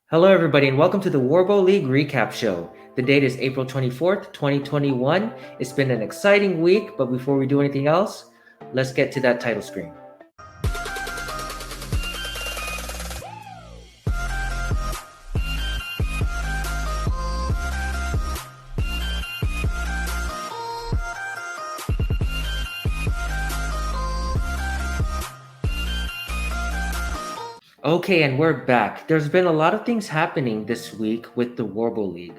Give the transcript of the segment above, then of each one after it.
Hello, everybody, and welcome to the WarBow League Recap Show. The date is April 24th, 2021. It's been an exciting week, but before we do anything else, let's get to that title screen. Okay, and we're back. There's been a lot of things happening this week with the WarBow League.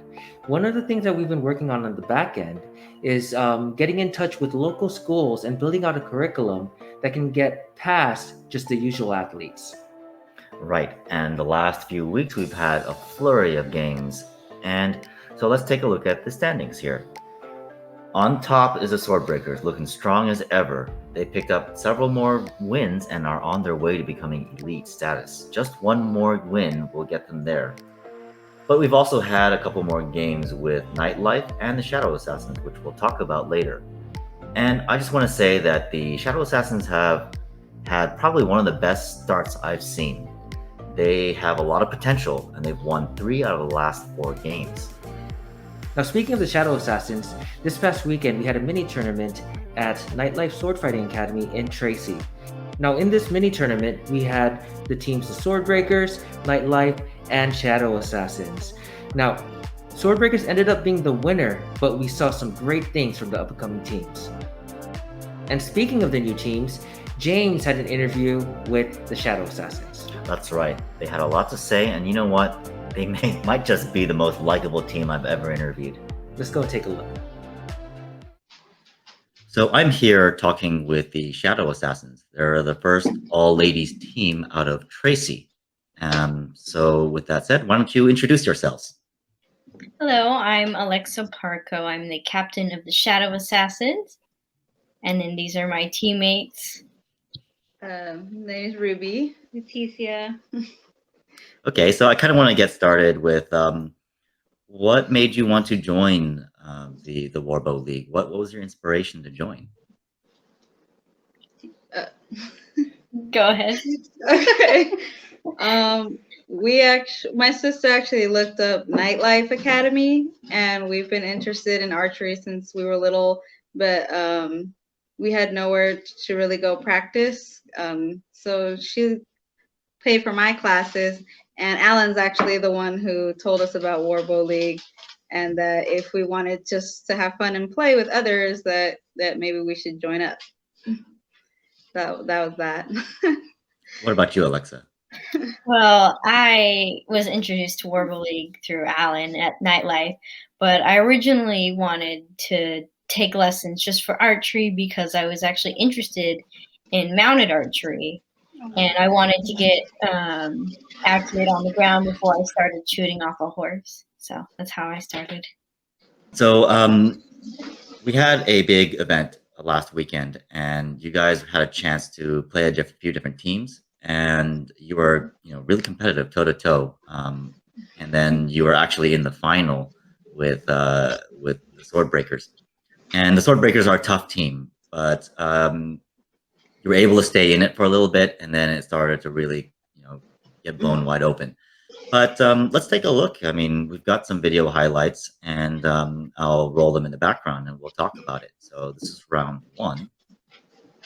One of the things that we've been working on the back end is getting in touch with local schools and building out a curriculum that can get past just the usual athletes. Right, and the last few weeks we've had a flurry of games. And so let's take a look at the standings here. On top is the Swordbreakers, looking strong as ever. They picked up several more wins and are on their way to becoming elite status. Just one more win will get them there. But we've also had a couple more games with Nightlife and the Shadow Assassins, which we'll talk about later. And I just want to say that the Shadow Assassins have had probably one of the best starts I've seen. They have a lot of potential, and they've won 3 out of the last 4 games. Now, speaking of the Shadow Assassins, this past weekend we had a mini tournament at Nightlife Sword Fighting Academy in Tracy. Now, in this mini tournament, we had the teams the Swordbreakers, Nightlife, and Shadow Assassins. Now, Swordbreakers ended up being the winner, but we saw some great things from the upcoming teams. And speaking of the new teams, James had an interview with the Shadow Assassins. That's right. They had a lot to say, and you know what? They might just be the most likable team I've ever interviewed. Let's go take a look. So I'm here talking with the Shadow Assassins. They're the first all-ladies team out of Tracy. So with that said, why don't you introduce yourselves? Hello, I'm Alexa Parco. I'm the captain of the Shadow Assassins. And then these are my teammates. My name is Ruby. Leticia. Okay, so I kind of want to get started with what made you want to join the WarBow League? What was your inspiration to join? Go ahead. Okay. My sister actually looked up Nightlife Academy, and we've been interested in archery since we were little, but we had nowhere to really go practice. So she paid for my classes, and Alan's actually the one who told us about WarBow League, and that if we wanted just to have fun and play with others, that maybe we should join up. That was that. What about you, Alexa? Well, I was introduced to WarBow League through Alan at Nightlife, but I originally wanted to take lessons just for archery because I was actually interested in mounted archery. And I wanted to get accurate on the ground before I started shooting off a horse. So that's how I started. So we had a big event last weekend, and you guys had a chance to play a few different teams, and you were really competitive toe to toe. And then you were actually in the final with the Swordbreakers. And the Swordbreakers are a tough team, but you were able to stay in it for a little bit, and then it started to really, get blown wide open. But let's take a look. I mean, we've got some video highlights, and I'll roll them in the background, and we'll talk about it. So this is round 1.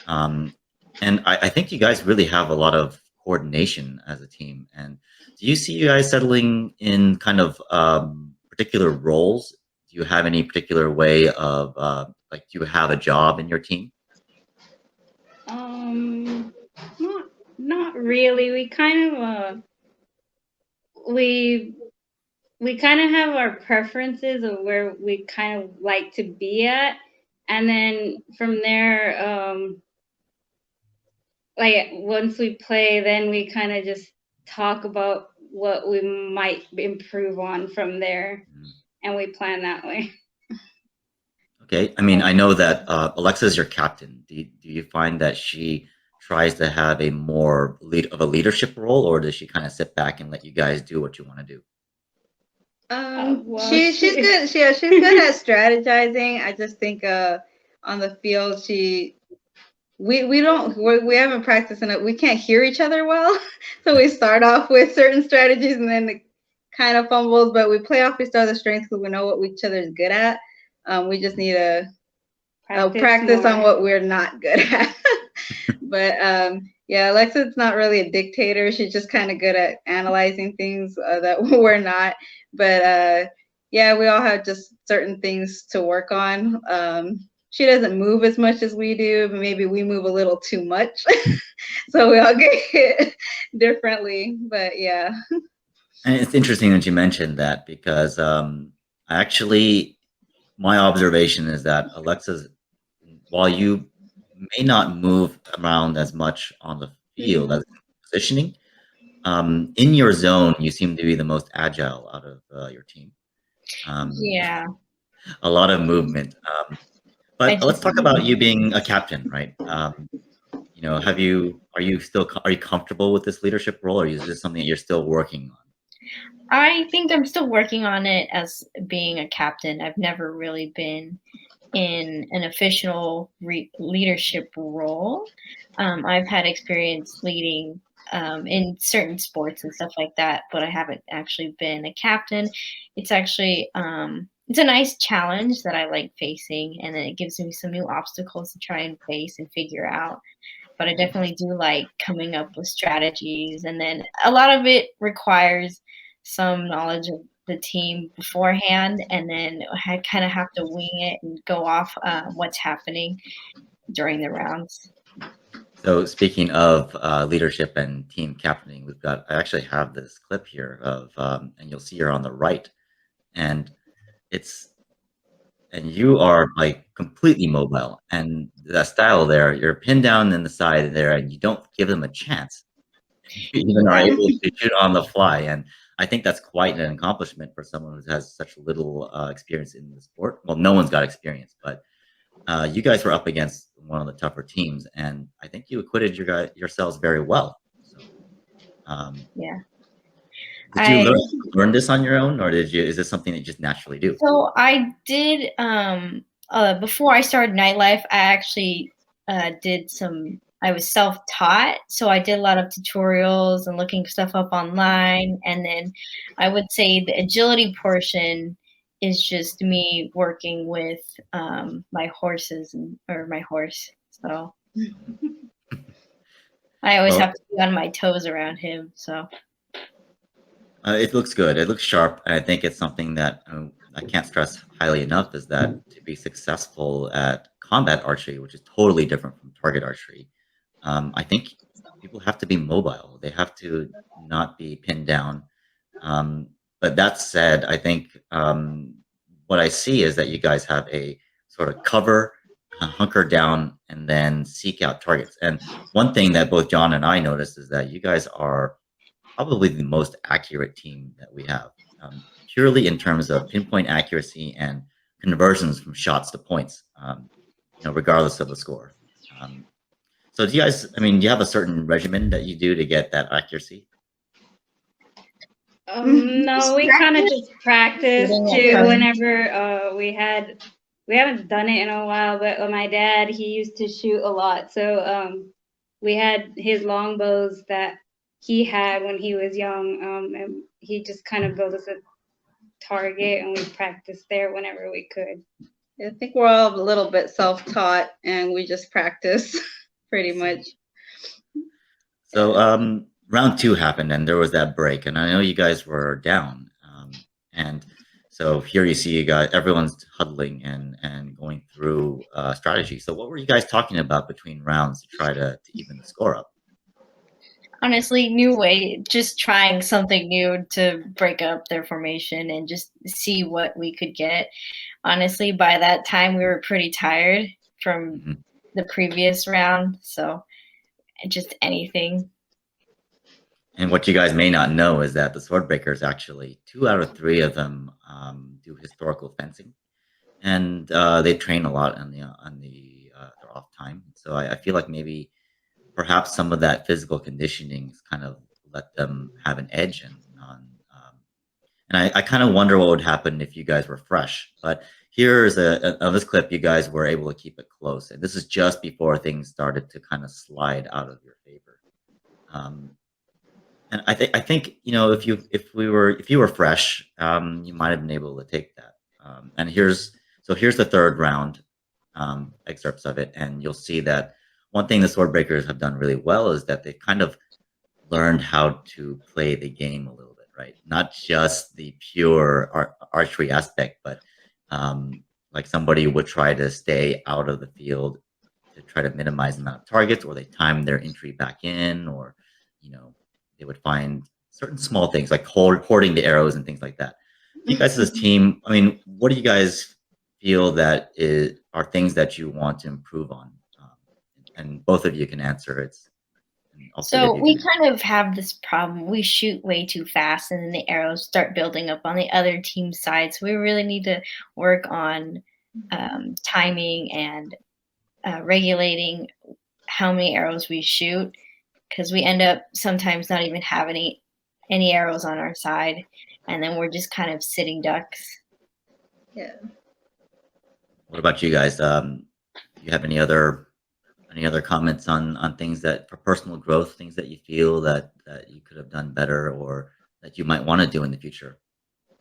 And I think you guys really have a lot of coordination as a team. And do you see you guys settling in kind of particular roles? Do you have any particular way of, do you have a job in your team? Not really. We kind of we kind of have our preferences of where we kind of like to be at, and then from there, like once we play, then we kind of just talk about what we might improve on from there, and we plan that way. Okay. I mean, I know that Alexa is your captain. Do you find that she tries to have a more leadership role, or does she kind of sit back and let you guys do what you want to do? She's good. She's good at strategizing. I just think on the field we haven't practiced enough. We can't hear each other well, so we start off with certain strategies, and then kind of fumbles, but we play off each other's strengths because we know what each other's good at. We just need to practice on what we're not good at. But yeah, Alexa's not really a dictator. She's just kind of good at analyzing things that we're not. But yeah, we all have just certain things to work on. She doesn't move as much as we do, but maybe we move a little too much. So we all get hit differently. But yeah. And it's interesting that you mentioned that because actually, my observation is that Alexa's, while you may not move around as much on the field as positioning, in your zone, you seem to be the most agile out of your team. Yeah. A lot of movement. But let's talk about you being a captain, right? You know, are you comfortable with this leadership role, or is this something that you're still working on? I think I'm still working on it as being a captain. I've never really been in an official leadership role. I've had experience leading in certain sports and stuff like that, but I haven't actually been a captain. It's actually it's a nice challenge that I like facing, and then it gives me some new obstacles to try and face and figure out. But I definitely do like coming up with strategies, and then a lot of it requires some knowledge of the team beforehand, and then I kind of have to wing it and go off what's happening during the rounds. So speaking of leadership and team captaining, I actually have this clip here of, and you'll see her on the right, and you are like completely mobile, and the style there, you're pinned down in the side there, and you don't give them a chance. You even are able to shoot on the fly, and I think that's quite an accomplishment for someone who has such little experience in the sport. Well, no one's got experience, but you guys were up against one of the tougher teams, and I think you acquitted yourselves very well. So, Yeah. did you learn this on your own, or is this something that you just naturally do? So I did before I started nightlife, I actually I was self-taught, so I did a lot of tutorials and looking stuff up online, and then I would say the agility portion is just me working with my horses or my horse. So I always have to be on my toes around him. So it looks good. It looks sharp, and I think it's something that I can't stress highly enough is that to be successful at combat archery, which is totally different from target archery, I think people have to be mobile. They have to not be pinned down. But that said, I think what I see is that you guys have a sort of cover, hunker down, and then seek out targets. And one thing that both Jon and I noticed is that you guys are probably the most accurate team that we have, purely in terms of pinpoint accuracy and conversions from shots to points, regardless of the score. So do you guys, do you have a certain regimen that you do to get that accuracy? No, we kind of just practice too whenever we haven't done it in a while, but my dad, he used to shoot a lot. So we had his longbows that he had when he was young, and he just kind of built us a target, and we practiced there whenever we could. I think we're all a little bit self-taught, and we just practice pretty much. So round 2 happened, and there was that break, and I know you guys were down, and so here you see everyone's huddling and going through strategy. So what were you guys talking about between rounds to try to even the score up? Honestly, new way, just trying something new to break up their formation and just see what we could get. Honestly, by that time, we were pretty tired from the previous round, so just anything. And what you guys may not know is that the Swordbreakers actually 2 out of 3 of them do historical fencing, and they train a lot on their off time. So I feel like maybe perhaps some of that physical conditioning kind of let them have an edge, and I kind of wonder what would happen if you guys were fresh. But here's on this clip, you guys were able to keep it close, and this is just before things started to kind of slide out of your favor. And I think if you were fresh, you might have been able to take that. And here's the third round excerpts of it, and you'll see that one thing the sword breakers have done really well is that they kind of learned how to play the game a little bit, right? Not just the pure archery aspect, but like somebody would try to stay out of the field to try to minimize the amount of targets, or they time their entry back in, or they would find certain small things like hoarding the arrows and things like that. You guys as a team, I mean, what do you guys feel that are things that you want to improve on? And both of you can answer. So we kind of have this problem. We shoot way too fast, and then the arrows start building up on the other team's side. So we really need to work on timing and regulating how many arrows we shoot, because we end up sometimes not even having any arrows on our side, and then we're just kind of sitting ducks. Yeah. What about you guys? Do you have any other comments on things that for personal growth, things that you feel that you could have done better or that you might want to do in the future?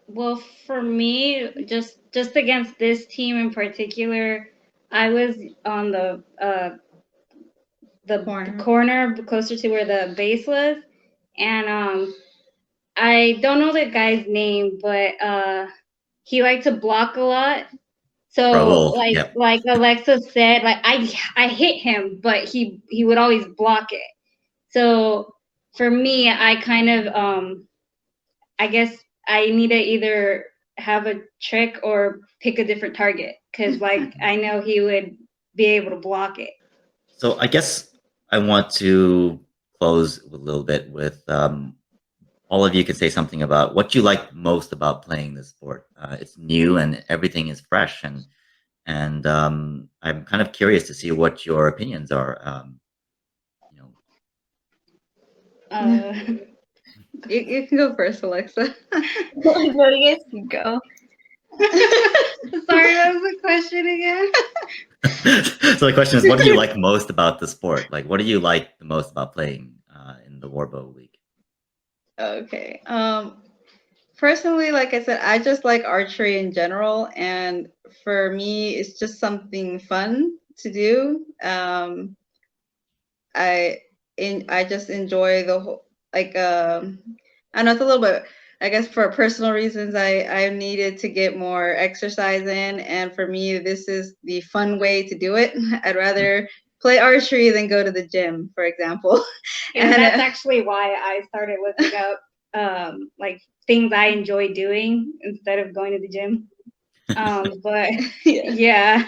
Well, for me, just against this team in particular, I was on the corner closer to where the base was, and I don't know the guy's name, but he liked to block a lot. So like Alexa said, like I hit him, but he would always block it. So for me, I kind of I guess I need to either have a trick or pick a different target, because like I know he would be able to block it. So I guess I want to close a little bit with all of you could say something about what you like most about playing this sport. It's new and everything is fresh, and I'm kind of curious to see what your opinions are. You can go first, Alexa. No, you guys can go. Sorry, what was the question again? So the question is, what do you like most about the sport? Like, what do you like the most about playing in the WarBow League? Okay. Personally, like I said, I just like archery in general, and for me, it's just something fun to do. I just enjoy the whole, like I know it's a little bit, I guess for personal reasons I needed to get more exercise in, and for me this is the fun way to do it. I'd rather play archery than go to the gym, for example. And that's actually why I started looking up like things I enjoy doing instead of going to the gym. But yeah.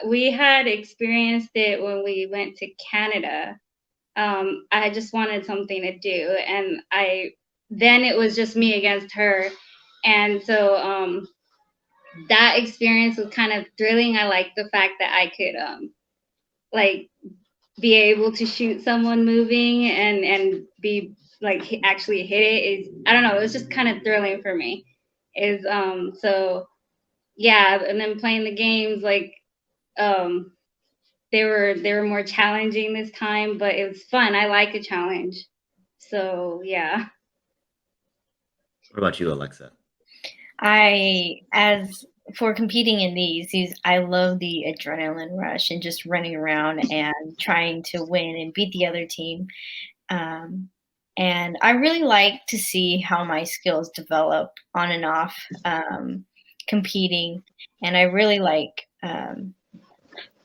We had experienced it when we went to Canada. I just wanted something to do, and then it was just me against her, and so that experience was kind of thrilling. I liked the fact that I could like be able to shoot someone moving and be like actually hit it. I don't know, it was just kind of thrilling for me. So yeah, and then playing the games, like they were more challenging this time, but it was fun. I like a challenge. So yeah. What about you, Alexa? As for competing in these, I love the adrenaline rush and just running around and trying to win and beat the other team. And I really like to see how my skills develop on and off competing. And I really like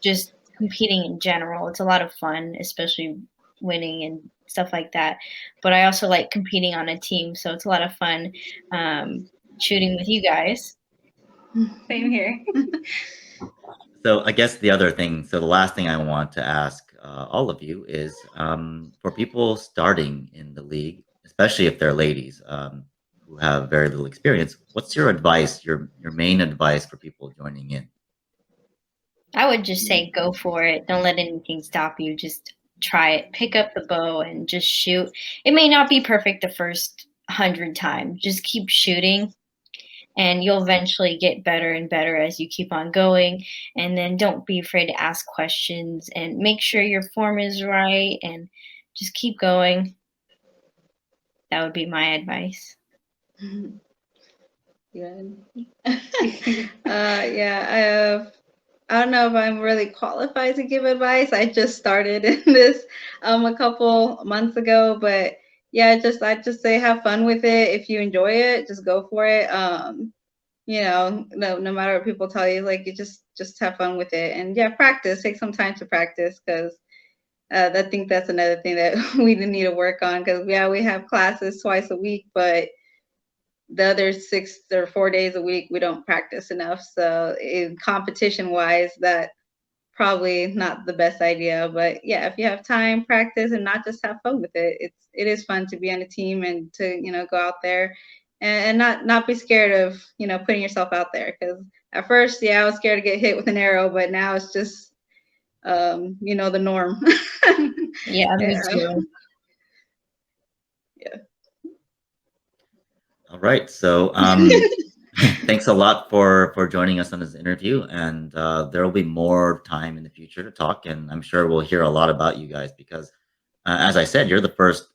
just competing in general. It's a lot of fun, especially winning and stuff like that. But I also like competing on a team, so it's a lot of fun shooting with you guys. Same here. So I guess the last thing I want to ask all of you is for people starting in the league, especially if they're ladies who have very little experience, what's your advice, your main advice for people joining in? I would just say go for it. Don't let anything stop you. Just try it. Pick up the bow and just shoot. It may not be perfect the first 100 times. Just keep shooting, and you'll eventually get better and better as you keep on going. And then don't be afraid to ask questions, and make sure your form is right, and just keep going. That would be my advice. Good. Yeah, I don't know if I'm really qualified to give advice. I just started in this a couple months ago, but yeah, I just say have fun with it. If you enjoy it, just go for it. No matter what people tell you, like you just have fun with it, and yeah, practice. Take some time to practice because I think that's another thing that we need to work on. Because yeah, we have classes twice a week, but the other 6 or 4 days a week we don't practice enough. So in competition wise, that probably not the best idea. But yeah, if you have time, practice and not just have fun with it. It is fun to be on a team and to go out there and not be scared of putting yourself out there. Because at first, yeah, I was scared to get hit with an arrow, but now it's just the norm. Yeah, me Yeah. too. Yeah. All right. So thanks a lot for joining us on this interview, and there will be more time in the future to talk, and I'm sure we'll hear a lot about you guys because, as I said, you're the first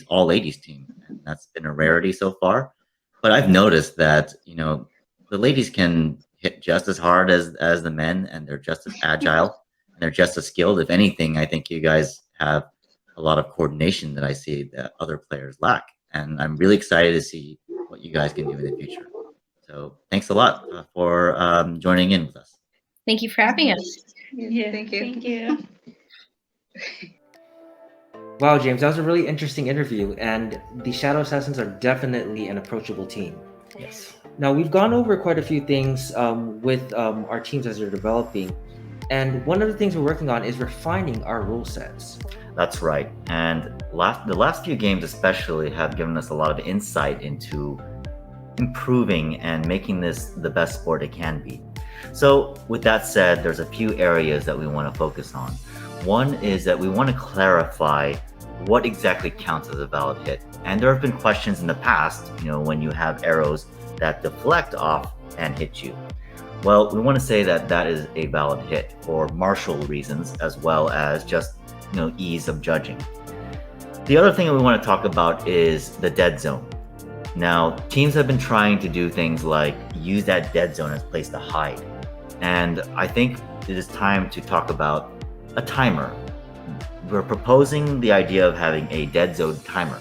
all ladies team, and that's been a rarity so far. But I've noticed that the ladies can hit just as hard as the men, and they're just as agile, and they're just as skilled. If anything, I think you guys have a lot of coordination that I see that other players lack, and I'm really excited to see what you guys can do in the future. So thanks a lot for joining in with us. Thank you for having us. Yeah, Thank you. Thank you. Wow, James, that was a really interesting interview, and the Shadow Assassins are definitely an approachable team. Yes. Now, we've gone over quite a few things with our teams as they're developing, and one of the things we're working on is refining our rule sets. That's right. And the last few games especially have given us a lot of insight into improving and making this the best sport it can be. So with that said, there's a few areas that we want to focus on. One is that we want to clarify what exactly counts as a valid hit. And there have been questions in the past, when you have arrows that deflect off and hit you. Well, we want to say that that is a valid hit for martial reasons as well as just ease of judging. The other thing that we want to talk about is the dead zone. Now, teams have been trying to do things like use that dead zone as a place to hide. And I think it is time to talk about a timer. We're proposing the idea of having a dead zone timer.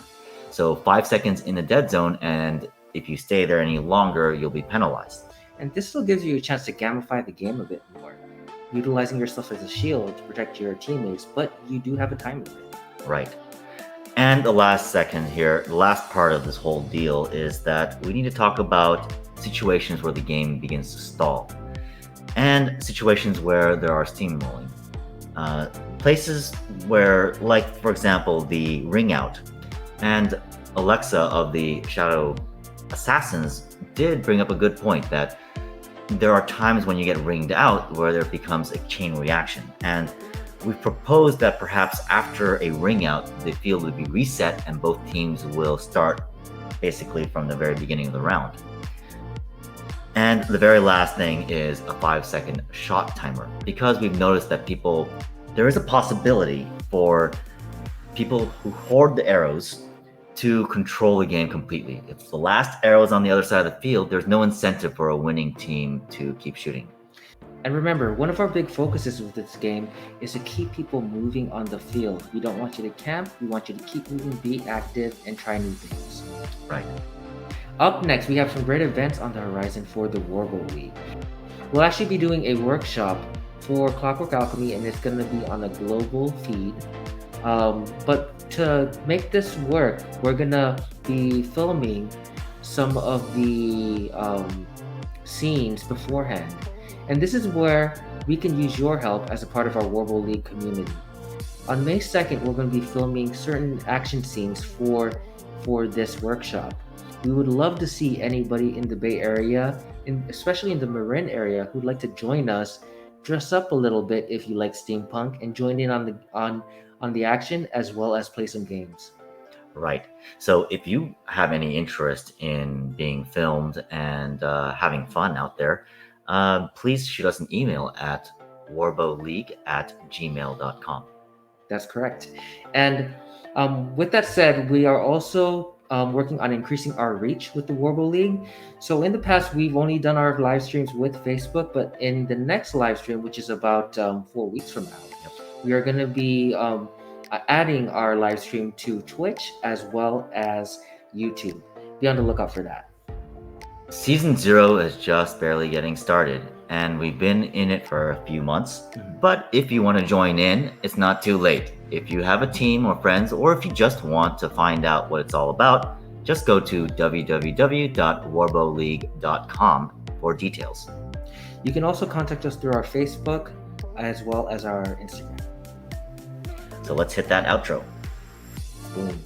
So 5 seconds in the dead zone, and if you stay there any longer, you'll be penalized. And this still gives you a chance to gamify the game a bit more, utilizing yourself as a shield to protect your teammates, but you do have a time limit. Right. And the last part of this whole deal is that we need to talk about situations where the game begins to stall and situations where there are steamrolling. Places where, like, for example, the ring out. And Alexa of the Shadow Assassins did bring up a good point that there are times when you get ringed out where there becomes a chain reaction. And we've proposed that perhaps after a ring out, the field would be reset and both teams will start basically from the very beginning of the round. And the very last thing is a 5-second shot timer, because we've noticed that there is a possibility for people who hoard the arrows to control the game completely. If the last arrow is on the other side of the field, there's no incentive for a winning team to keep shooting. And remember, one of our big focuses with this game is to keep people moving on the field. We don't want you to camp, we want you to keep moving, be active, and try new things. Right. Up next, we have some great events on the horizon for the WarBow League. We'll actually be doing a workshop for Clockwork Alchemy, and it's going to be on a global feed. But to make this work, we're going to be filming some of the scenes beforehand. And this is where we can use your help as a part of our WarBow League community. On May 2nd, we're going to be filming certain action scenes for this workshop. We would love to see anybody in the Bay Area, especially in the Marin area, who'd like to join us, dress up a little bit if you like steampunk, and join in on the action as well as play some games. Right. So if you have any interest in being filmed and having fun out there, please shoot us an email at warbowleague@gmail.com. That's correct. And with that said, we are also working on increasing our reach with the WarBow League. So in the past, we've only done our live streams with Facebook, but in the next live stream, which is about 4 weeks from now, we are going to be adding our live stream to Twitch as well as YouTube. Be on the lookout for that. Season 0 is just barely getting started, and we've been in it for a few months. But if you want to join in, it's not too late. If you have a team or friends, or if you just want to find out what it's all about, just go to www.warbowleague.com for details. You can also contact us through our Facebook as well as our Instagram. So let's hit that outro. Boom.